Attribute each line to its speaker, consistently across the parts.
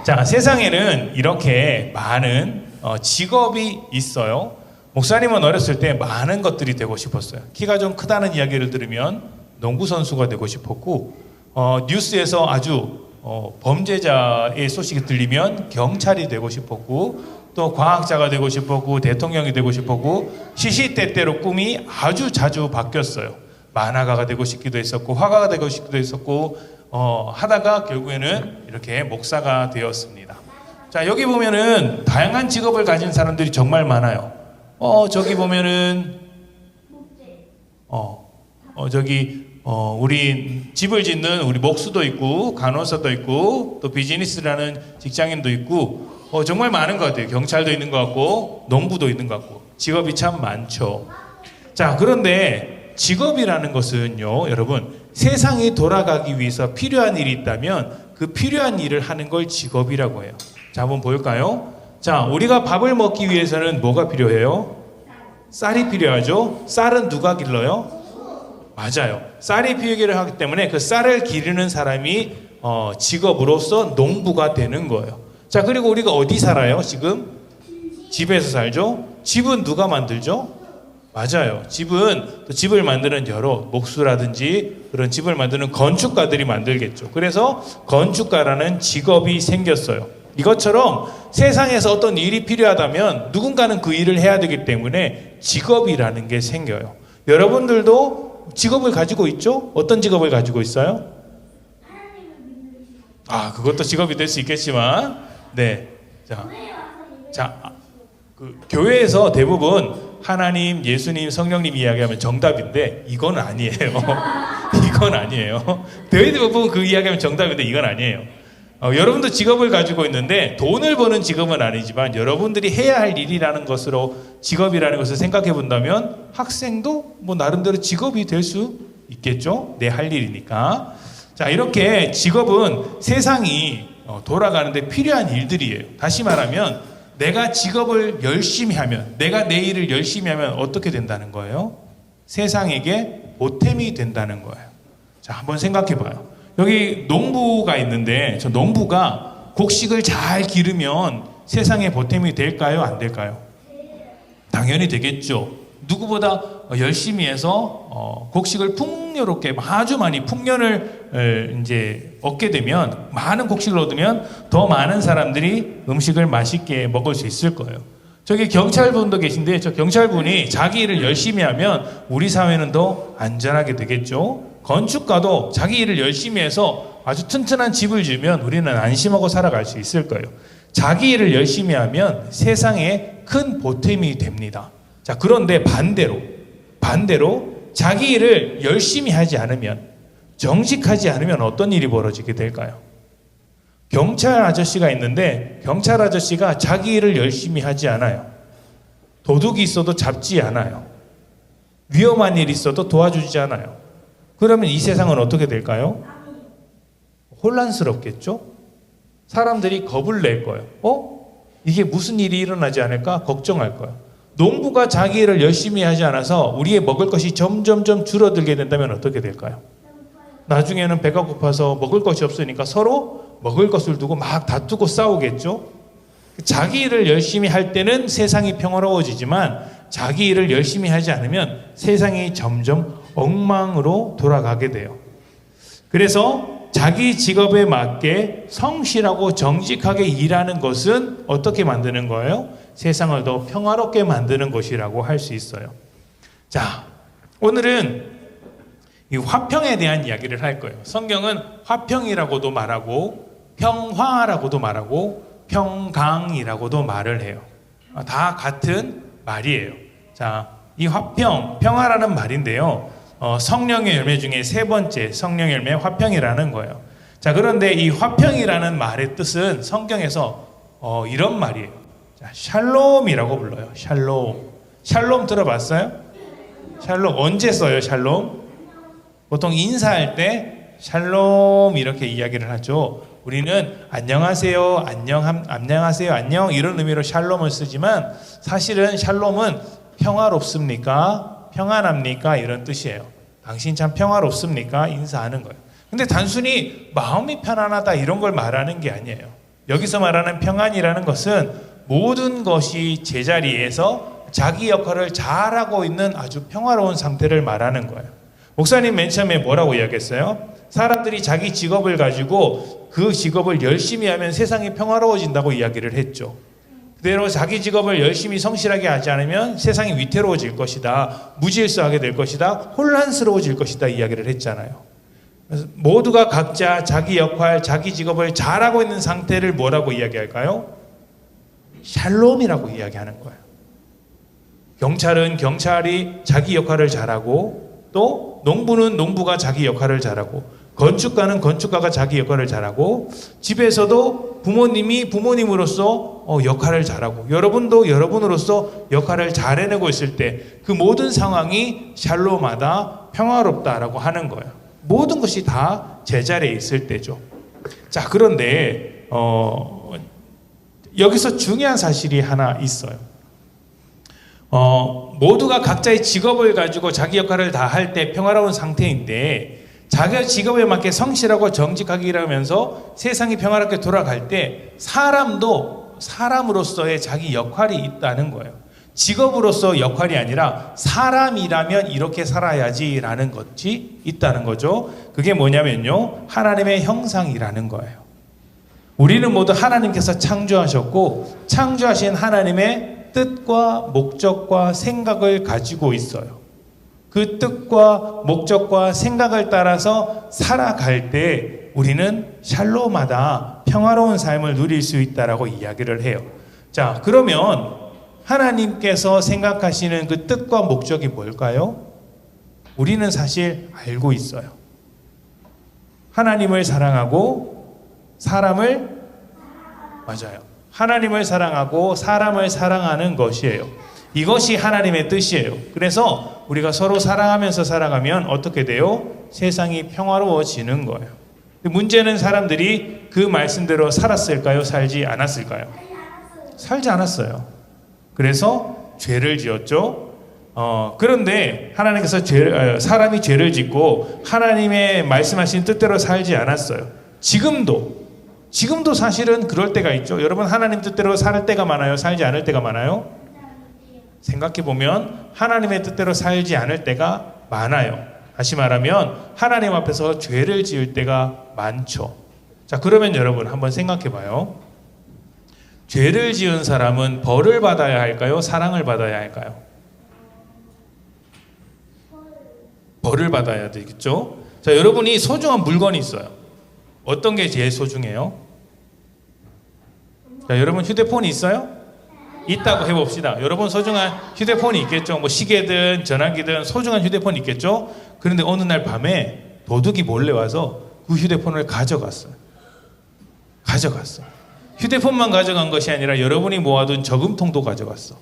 Speaker 1: 자, 세상에는 이렇게 많은 직업이 있어요. 목사님은 어렸을 때 많은 것들이 되고 싶었어요. 키가 좀 크다는 이야기를 들으면 농구선수가 되고 싶었고, 뉴스에서 아주 범죄자의 소식이 들리면 경찰이 되고 싶었고, 또 과학자가 되고 싶었고, 대통령이 되고 싶었고, 시시때때로 꿈이 아주 자주 바뀌었어요. 만화가가 되고 싶기도 했었고, 화가가 되고 싶기도 했었고, 하다가 결국에는 이렇게 목사가 되었습니다. 자, 여기 보면은 다양한 직업을 가진 사람들이 정말 많아요. 저기 보면은 우리 집을 짓는 우리 목수도 있고, 간호사도 있고, 또 비즈니스라는 직장인도 있고, 정말 많은 것 같아요. 경찰도 있는 것 같고, 농부도 있는 것 같고, 직업이 참 많죠. 자, 그런데 직업이라는 것은요, 여러분, 세상이 돌아가기 위해서 필요한 일이 있다면 그 필요한 일을 하는 걸 직업이라고 해요. 자, 한번 볼까요? 자, 우리가 밥을 먹기 위해서는 뭐가 필요해요? 쌀이 필요하죠? 쌀은 누가 길러요? 맞아요. 쌀이 필요를 하기 때문에 그 쌀을 기르는 사람이 직업으로서 농부가 되는 거예요. 자, 그리고 우리가 어디 살아요? 지금? 집에서 살죠? 집은 누가 만들죠? 맞아요. 집은 또 집을 만드는 여러 목수라든지 그런 집을 만드는 건축가들이 만들겠죠. 그래서 건축가라는 직업이 생겼어요. 이것처럼 세상에서 어떤 일이 필요하다면 누군가는 그 일을 해야 되기 때문에 직업이라는 게 생겨요. 여러분들도 직업을 가지고 있죠? 어떤 직업을 가지고 있어요? 그것도 직업이 될 수 있겠지만, 네. 그 교회에서 대부분 하나님, 예수님, 성령님 이야기하면 정답인데 이건 아니에요. 이건 아니에요. 대부분 그 이야기하면 정답인데 이건 아니에요. 여러분도 직업을 가지고 있는데 돈을 버는 직업은 아니지만 여러분들이 해야 할 일이라는 것으로 직업이라는 것을 생각해 본다면 학생도 뭐 나름대로 직업이 될 수 있겠죠. 내 할 일이니까. 자, 이렇게 직업은 세상이 돌아가는데 필요한 일들이에요. 다시 말하면 내가 직업을 열심히 하면, 내가 내 일을 열심히 하면 어떻게 된다는 거예요? 세상에게 보탬이 된다는 거예요. 자, 한번 생각해 봐요. 여기 농부가 있는데 저 농부가 곡식을 잘 기르면 세상에 보탬이 될까요? 안 될까요? 당연히 되겠죠. 누구보다 열심히 해서 곡식을 풍요롭게 아주 많이 풍년을 이제 얻게 되면, 많은 곡식을 얻으면 더 많은 사람들이 음식을 맛있게 먹을 수 있을 거예요. 저기 경찰분도 계신데 저 경찰분이 자기 일을 열심히 하면 우리 사회는 더 안전하게 되겠죠. 건축가도 자기 일을 열심히 해서 아주 튼튼한 집을 지으면 우리는 안심하고 살아갈 수 있을 거예요. 자기 일을 열심히 하면 세상에 큰 보탬이 됩니다. 자, 그런데 반대로 자기 일을 열심히 하지 않으면, 정직하지 않으면 어떤 일이 벌어지게 될까요? 경찰 아저씨가 있는데 경찰 아저씨가 자기 일을 열심히 하지 않아요. 도둑이 있어도 잡지 않아요. 위험한 일이 있어도 도와주지 않아요. 그러면 이 세상은 어떻게 될까요? 혼란스럽겠죠? 사람들이 겁을 낼 거예요. 이게 무슨 일이 일어나지 않을까? 걱정할 거예요. 농부가 자기 일을 열심히 하지 않아서 우리의 먹을 것이 점점점 줄어들게 된다면 어떻게 될까요? 나중에는 배가 고파서 먹을 것이 없으니까 서로 먹을 것을 두고 막 다투고 싸우겠죠? 자기 일을 열심히 할 때는 세상이 평화로워지지만 자기 일을 열심히 하지 않으면 세상이 점점 엉망으로 돌아가게 돼요. 그래서 자기 직업에 맞게 성실하고 정직하게 일하는 것은 어떻게 만드는 거예요? 세상을 더 평화롭게 만드는 것이라고 할 수 있어요. 자, 오늘은 이 화평에 대한 이야기를 할 거예요. 성경은 화평이라고도 말하고 평화라고도 말하고 평강이라고도 말을 해요. 다 같은 말이에요. 자, 이 화평, 평화라는 말인데요. 성령의 열매 중에 세 번째 성령의 열매 화평이라는 거예요. 자, 그런데 이 화평이라는 말의 뜻은 성경에서 이런 말이에요. 자, 샬롬이라고 불러요. 샬롬 들어봤어요? 샬롬 언제 써요? 샬롬? 보통 인사할 때 샬롬 이렇게 이야기를 하죠. 우리는 안녕하세요, 안녕하세요, 안녕 이런 의미로 샬롬을 쓰지만 사실은 샬롬은 평화롭습니까? 평안합니까? 이런 뜻이에요. 당신 참 평화롭습니까? 인사하는 거예요. 근데 단순히 마음이 편안하다 이런 걸 말하는 게 아니에요. 여기서 말하는 평안이라는 것은 모든 것이 제자리에서 자기 역할을 잘하고 있는 아주 평화로운 상태를 말하는 거예요. 목사님 맨 처음에 뭐라고 이야기했어요? 사람들이 자기 직업을 가지고 그 직업을 열심히 하면 세상이 평화로워진다고 이야기를 했죠. 그대로 자기 직업을 열심히 성실하게 하지 않으면 세상이 위태로워질 것이다, 무질서하게 될 것이다, 혼란스러워질 것이다 이야기를 했잖아요. 그래서 모두가 각자 자기 역할, 자기 직업을 잘하고 있는 상태를 뭐라고 이야기할까요? 샬롬이라고 이야기하는 거예요. 경찰은 경찰이 자기 역할을 잘하고, 또 농부는 농부가 자기 역할을 잘하고, 건축가는 건축가가 자기 역할을 잘하고, 집에서도 부모님이 부모님으로서 역할을 잘하고, 여러분도 여러분으로서 역할을 잘 해내고 있을 때 그 모든 상황이 샬롬하다, 평화롭다라고 하는 거예요. 모든 것이 다 제자리에 있을 때죠. 자, 그런데 여기서 중요한 사실이 하나 있어요. 모두가 각자의 직업을 가지고 자기 역할을 다 할 때 평화로운 상태인데, 자기 직업에 맞게 성실하고 정직하게 일하면서 세상이 평화롭게 돌아갈 때 사람도 사람으로서의 자기 역할이 있다는 거예요. 직업으로서 역할이 아니라 사람이라면 이렇게 살아야지라는 것이 있다는 거죠. 그게 뭐냐면요, 하나님의 형상이라는 거예요. 우리는 모두 하나님께서 창조하셨고, 창조하신 하나님의 뜻과 목적과 생각을 가지고 있어요. 그 뜻과 목적과 생각을 따라서 살아갈 때 우리는 샬롬하다, 평화로운 삶을 누릴 수 있다라고 이야기를 해요. 자, 그러면 하나님께서 생각하시는 그 뜻과 목적이 뭘까요? 우리는 사실 알고 있어요. 하나님을 사랑하고 사람을, 맞아요, 하나님을 사랑하고 사람을 사랑하는 것이에요. 이것이 하나님의 뜻이에요. 그래서 우리가 서로 사랑하면서 살아가면 어떻게 돼요? 세상이 평화로워지는 거예요. 문제는 사람들이 그 말씀대로 살았을까요? 살지 않았을까요? 살지 않았어요. 그래서 죄를 지었죠. 그런데 하나님께서 사람이 죄를 짓고 하나님의 말씀하신 뜻대로 살지 않았어요. 지금도 사실은 그럴 때가 있죠. 여러분, 하나님 뜻대로 살 때가 많아요? 살지 않을 때가 많아요? 생각해보면 하나님의 뜻대로 살지 않을 때가 많아요. 다시 말하면 하나님 앞에서 죄를 지을 때가 많죠. 자, 그러면 여러분 한번 생각해봐요. 죄를 지은 사람은 벌을 받아야 할까요? 사랑을 받아야 할까요? 벌을 받아야 되겠죠? 자, 여러분이 소중한 물건이 있어요. 어떤 게 제일 소중해요? 자, 여러분 휴대폰이 있어요? 있다고 해봅시다. 여러분 소중한 휴대폰이 있겠죠. 뭐 시계든 전화기든 소중한 휴대폰이 있겠죠. 그런데 어느 날 밤에 도둑이 몰래 와서 그 휴대폰을 가져갔어요. 휴대폰만 가져간 것이 아니라 여러분이 모아둔 저금통도 가져갔어.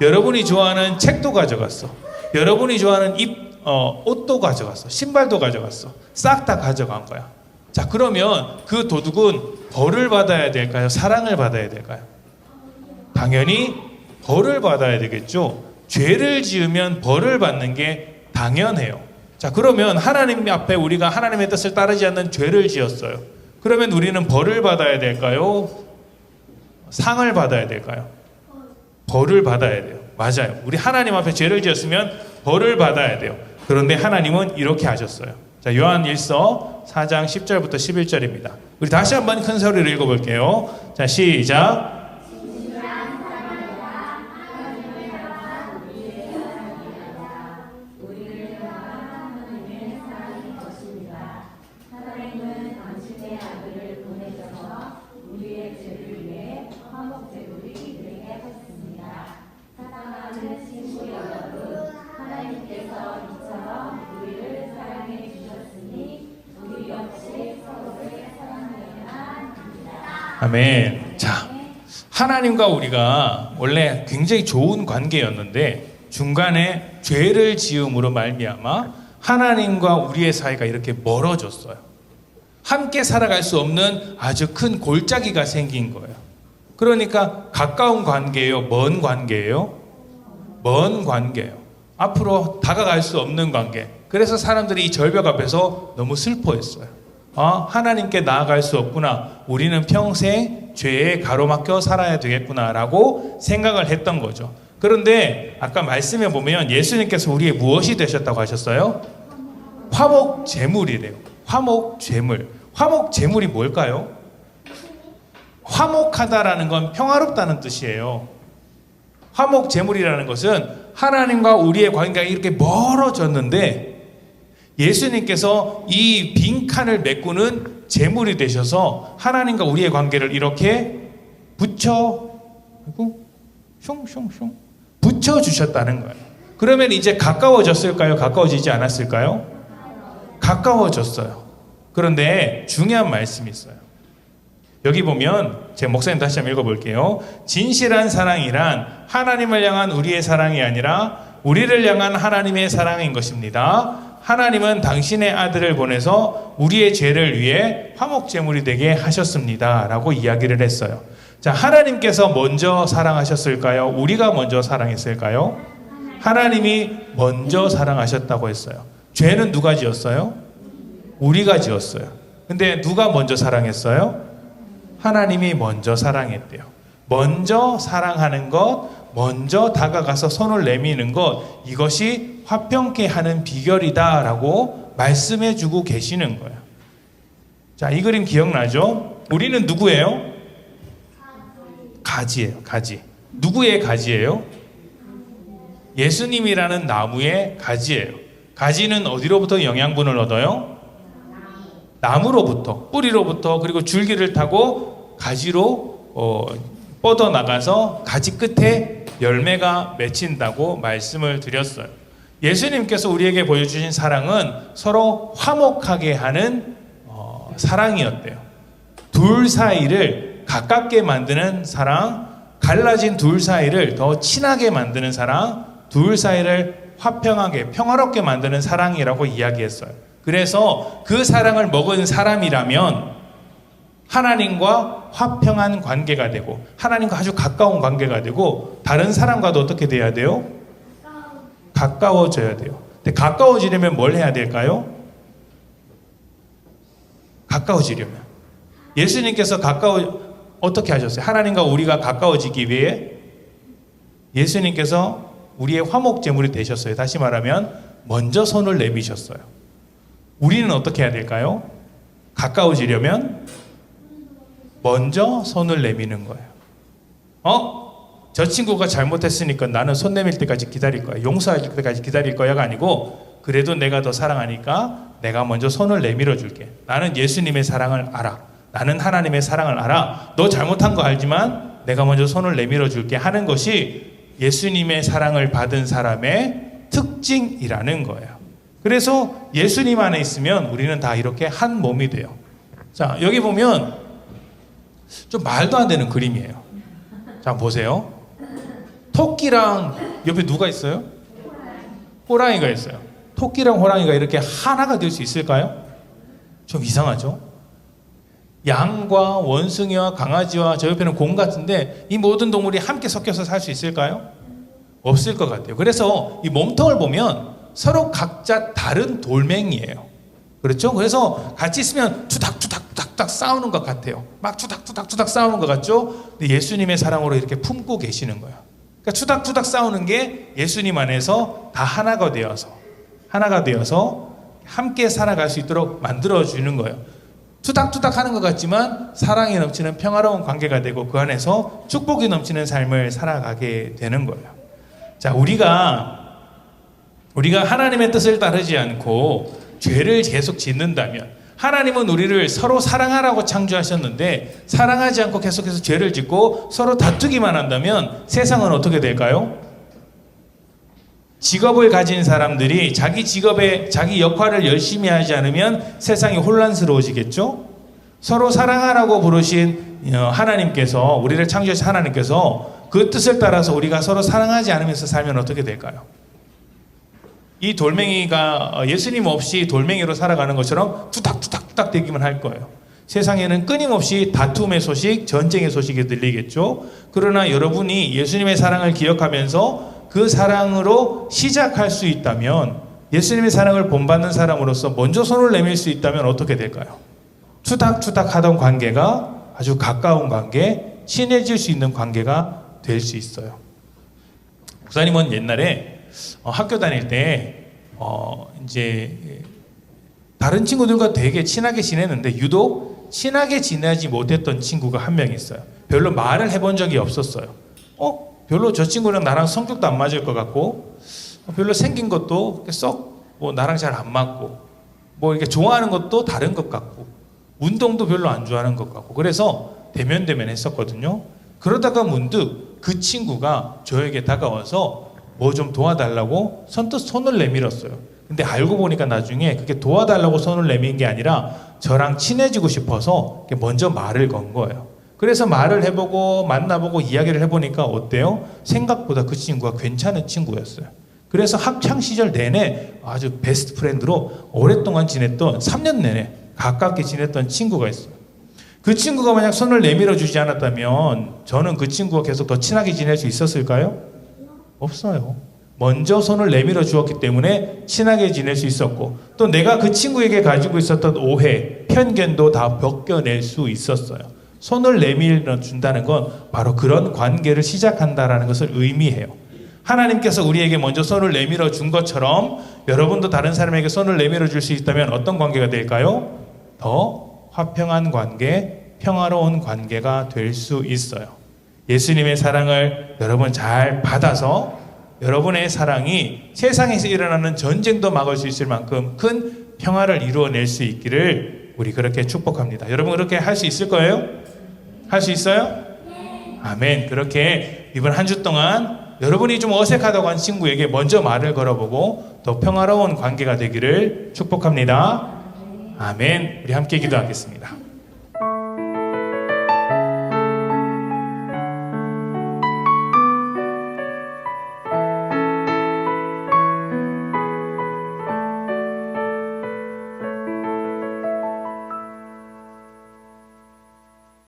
Speaker 1: 여러분이 좋아하는 책도 가져갔어. 여러분이 좋아하는 옷도 가져갔어. 신발도 가져갔어. 싹 다 가져간 거야. 자, 그러면 그 도둑은 벌을 받아야 될까요? 사랑을 받아야 될까요? 당연히 벌을 받아야 되겠죠. 죄를 지으면 벌을 받는 게 당연해요. 자, 그러면 하나님 앞에 우리가 하나님의 뜻을 따르지 않는 죄를 지었어요. 그러면 우리는 벌을 받아야 될까요? 상을 받아야 될까요? 벌을 받아야 돼요. 맞아요. 우리 하나님 앞에 죄를 지었으면 벌을 받아야 돼요. 그런데 하나님은 이렇게 하셨어요. 자, 요한일서 4장 10절부터 11절입니다. 우리 다시 한번 큰 소리로 읽어볼게요. 자, 시작. 아멘. 자, 하나님과 우리가 원래 굉장히 좋은 관계였는데 중간에 죄를 지음으로 말미암아 하나님과 우리의 사이가 이렇게 멀어졌어요. 함께 살아갈 수 없는 아주 큰 골짜기가 생긴 거예요. 그러니까 가까운 관계예요? 먼 관계예요? 먼 관계예요. 앞으로 다가갈 수 없는 관계. 그래서 사람들이 이 절벽 앞에서 너무 슬퍼했어요. 하나님께 나아갈 수 없구나. 우리는 평생 죄에 가로막혀 살아야 되겠구나라고 생각을 했던 거죠. 그런데 아까 말씀에 보면 예수님께서 우리의 무엇이 되셨다고 하셨어요? 화목 제물이래요. 화목 제물. 화목 제물이 뭘까요? 화목하다라는 건 평화롭다는 뜻이에요. 화목 제물이라는 것은 하나님과 우리의 관계가 이렇게 멀어졌는데 예수님께서 이 빈칸을 메꾸는 제물이 되셔서 하나님과 우리의 관계를 이렇게 붙여주셨다는 거예요. 그러면 이제 가까워졌을까요? 가까워지지 않았을까요? 가까워졌어요. 그런데 중요한 말씀이 있어요. 여기 보면 제 목사님 다시 한번 읽어볼게요. 진실한 사랑이란 하나님을 향한 우리의 사랑이 아니라 우리를 향한 하나님의 사랑인 것입니다. 하나님은 당신의 아들을 보내서 우리의 죄를 위해 화목제물이 되게 하셨습니다. 라고 이야기를 했어요. 자, 하나님께서 먼저 사랑하셨을까요? 우리가 먼저 사랑했을까요? 하나님이 먼저 사랑하셨다고 했어요. 죄는 누가 지었어요? 우리가 지었어요. 근데 누가 먼저 사랑했어요? 하나님이 먼저 사랑했대요. 먼저 사랑하는 것, 먼저 다가가서 손을 내미는 것, 이것이 화평케 하는 비결이다라고 말씀해주고 계시는 거예요. 자, 이 그림 기억나죠? 우리는 누구예요? 가지예요. 가지. 누구의 가지예요? 예수님이라는 나무의 가지예요. 가지는 어디로부터 영양분을 얻어요? 나무로부터, 뿌리로부터, 그리고 줄기를 타고 가지로 뻗어나가서 가지 끝에 열매가 맺힌다고 말씀을 드렸어요. 예수님께서 우리에게 보여주신 사랑은 서로 화목하게 하는 사랑이었대요. 둘 사이를 가깝게 만드는 사랑, 갈라진 둘 사이를 더 친하게 만드는 사랑, 둘 사이를 화평하게 평화롭게 만드는 사랑이라고 이야기했어요. 그래서 그 사랑을 먹은 사람이라면 하나님과 화평한 관계가 되고 하나님과 아주 가까운 관계가 되고 다른 사람과도 어떻게 돼야 돼요? 가까워져야 돼요. 근데 가까워지려면 뭘 해야 될까요? 가까워지려면 예수님께서 어떻게 하셨어요? 하나님과 우리가 가까워지기 위해 예수님께서 우리의 화목제물이 되셨어요. 다시 말하면 먼저 손을 내미셨어요. 우리는 어떻게 해야 될까요? 가까워지려면 먼저 손을 내미는 거예요. 저 친구가 잘못했으니까 나는 손 내밀 때까지 기다릴 거야. 용서할 때까지 기다릴 거야가 아니고 그래도 내가 더 사랑하니까 내가 먼저 손을 내밀어 줄게. 나는 예수님의 사랑을 알아. 나는 하나님의 사랑을 알아. 너 잘못한 거 알지만 내가 먼저 손을 내밀어 줄게 하는 것이 예수님의 사랑을 받은 사람의 특징이라는 거예요. 그래서 예수님 안에 있으면 우리는 다 이렇게 한 몸이 돼요. 자, 여기 보면 좀 말도 안 되는 그림이에요. 자, 보세요. 토끼랑 옆에 누가 있어요? 호랑이가 있어요. 토끼랑 호랑이가 이렇게 하나가 될 수 있을까요? 좀 이상하죠? 양과 원숭이와 강아지와 저 옆에는 곰 같은데 이 모든 동물이 함께 섞여서 살 수 있을까요? 없을 것 같아요. 그래서 이 몸통을 보면 서로 각자 다른 돌멩이에요. 그렇죠? 그래서 같이 있으면 투닥투닥투닥 싸우는 것 같아요. 막 투닥투닥투닥 싸우는 것 같죠? 근데 예수님의 사랑으로 이렇게 품고 계시는 거예요. 그러니까 투닥투닥 싸우는 게 예수님 안에서 다 하나가 되어서 함께 살아갈 수 있도록 만들어주는 거예요. 투닥투닥 하는 것 같지만 사랑이 넘치는 평화로운 관계가 되고 그 안에서 축복이 넘치는 삶을 살아가게 되는 거예요. 자, 우리가 하나님의 뜻을 따르지 않고 죄를 계속 짓는다면 하나님은 우리를 서로 사랑하라고 창조하셨는데 사랑하지 않고 계속해서 죄를 짓고 서로 다투기만 한다면 세상은 어떻게 될까요? 직업을 가진 사람들이 자기 직업에 자기 역할을 열심히 하지 않으면 세상이 혼란스러워지겠죠? 서로 사랑하라고 부르신 하나님께서 우리를 창조하신 하나님께서 그 뜻을 따라서 우리가 서로 사랑하지 않으면서 살면 어떻게 될까요? 이 돌멩이가 예수님 없이 돌멩이로 살아가는 것처럼 투닥투닥투닥 되기만 할 거예요. 세상에는 끊임없이 다툼의 소식, 전쟁의 소식이 들리겠죠. 그러나 여러분이 예수님의 사랑을 기억하면서 그 사랑으로 시작할 수 있다면 예수님의 사랑을 본받는 사람으로서 먼저 손을 내밀 수 있다면 어떻게 될까요? 투닥투닥 하던 관계가 아주 가까운 관계, 친해질 수 있는 관계가 될 수 있어요. 목사님은 옛날에 학교 다닐 때 이제 다른 친구들과 되게 친하게 지냈는데 유독 친하게 지내지 못했던 친구가 한 명 있어요. 별로 말을 해본 적이 없었어요. 별로 저 친구랑 나랑 성격도 안 맞을 것 같고 별로 생긴 것도 썩 뭐 나랑 잘 안 맞고 뭐 이렇게 좋아하는 것도 다른 것 같고 운동도 별로 안 좋아하는 것 같고 그래서 대면대면 했었거든요. 그러다가 문득 그 친구가 저에게 다가와서 뭐 좀 도와달라고 선뜻 손을 내밀었어요. 근데 알고 보니까 나중에 그게 도와달라고 손을 내민 게 아니라 저랑 친해지고 싶어서 먼저 말을 건 거예요. 그래서 말을 해보고 만나보고 이야기를 해보니까 어때요? 생각보다 그 친구가 괜찮은 친구였어요. 그래서 학창 시절 내내 아주 베스트 프렌드로 오랫동안 지냈던 3년 내내 가깝게 지냈던 친구가 있어요. 그 친구가 만약 손을 내밀어 주지 않았다면 저는 그 친구가 계속 더 친하게 지낼 수 있었을까요? 없어요. 먼저 손을 내밀어 주었기 때문에 친하게 지낼 수 있었고 또 내가 그 친구에게 가지고 있었던 오해, 편견도 다 벗겨낼 수 있었어요. 손을 내밀어 준다는 건 바로 그런 관계를 시작한다라는 것을 의미해요. 하나님께서 우리에게 먼저 손을 내밀어 준 것처럼 여러분도 다른 사람에게 손을 내밀어 줄 수 있다면 어떤 관계가 될까요? 더 화평한 관계, 평화로운 관계가 될 수 있어요. 예수님의 사랑을 여러분 잘 받아서 여러분의 사랑이 세상에서 일어나는 전쟁도 막을 수 있을 만큼 큰 평화를 이루어낼 수 있기를 우리 그렇게 축복합니다. 여러분 그렇게 할 수 있을 거예요? 할 수 있어요? 아멘. 그렇게 이번 한 주 동안 여러분이 좀 어색하다고 한 친구에게 먼저 말을 걸어보고 더 평화로운 관계가 되기를 축복합니다. 아멘. 우리 함께 기도하겠습니다.